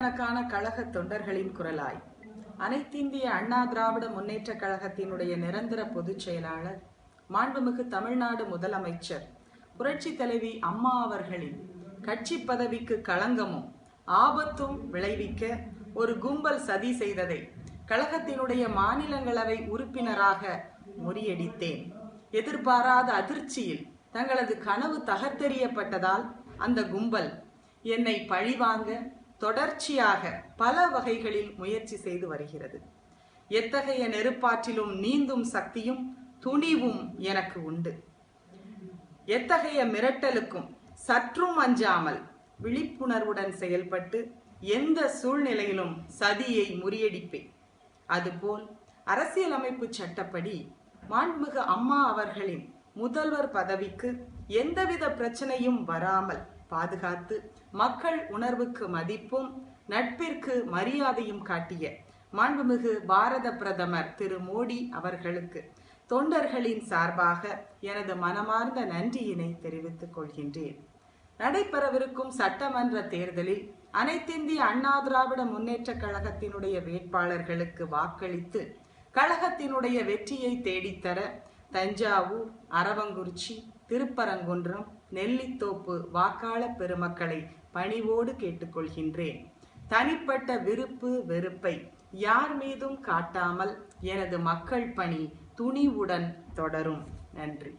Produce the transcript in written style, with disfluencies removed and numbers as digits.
ஆயிரக்கணக்கான கழக தொண்டர்களின் குரலாய் அனைத்திந்திய அண்ணா திராவிட முன்னேற்ற கழகத்தினுடைய நிரந்தர பொதுச் செயலாளர், மாண்புமிகு தமிழ்நாடு முதலமைச்சர் புரட்சி தலைவி அம்மா அவர்களின் கட்சி பதவிக்கு களங்கமும் ஆபத்தும் விளைவிக்க ஒரு கும்பல் சதி செய்ததை கழகத்தினுடைய மாநிலங்களவை உறுப்பினராக முறியடித்தேன். எதிர்பாராத அதிர்ச்சியில் தங்களது கனவு தகர்த்தெறியப்பட்டதால் அந்த கும்பல் என்னை பழிவாங்க தொடர்ச்சியாக பல வகைகளில் முயற்சி செய்து வருகிறது. எத்தகைய நெருப்பாற்றிலும் நீந்தும் சக்தியும் துணிவும் எனக்கு உண்டு. எத்தகைய மிரட்டலுக்கும் சற்றும் அஞ்சாமல் விழிப்புணர்வுடன் செயல்பட்டு எந்த சூழ்நிலையிலும் சதியை முறியடிப்பேன். அதுபோல் அரசியலமைப்பு சட்டப்படி மாண்புமிகு அம்மா அவர்களின் முதல்வர் பதவிக்கு எந்தவித பிரச்சனையும் வராமல் பாதுகாத்து மக்கள் உணர்வுக்கு மதிப்பும் நட்பிற்கு மரியாதையும் காட்டிய மாண்புமிகு பாரத பிரதமர் திரு மோடி அவர்களுக்கு தொண்டர்களின் சார்பாக எனது மனமார்ந்த நன்றியினை தெரிவித்துக் கொள்கின்றேன். நடைபெறவிருக்கும் சட்டமன்ற தேர்தலில் அனைத்திந்திய அண்ணா திராவிட முன்னேற்ற கழகத்தினுடைய வேட்பாளர்களுக்கு வாக்களித்து கழகத்தினுடைய வெற்றியை தேடித்தர தஞ்சாவூர், அரவங்குறிச்சி, திருப்பரங்குன்றம், நெல்லித்தோப்பு வாக்காளர் பெருமக்களை பணிவோடு கேட்டுக்கொள்கின்றேன். தனிப்பட்ட விருப்பு வெறுப்பை யார் மீதும் காட்டாமல் எனது மக்கள் பணி துணிவுடன் தொடரும். நன்றி.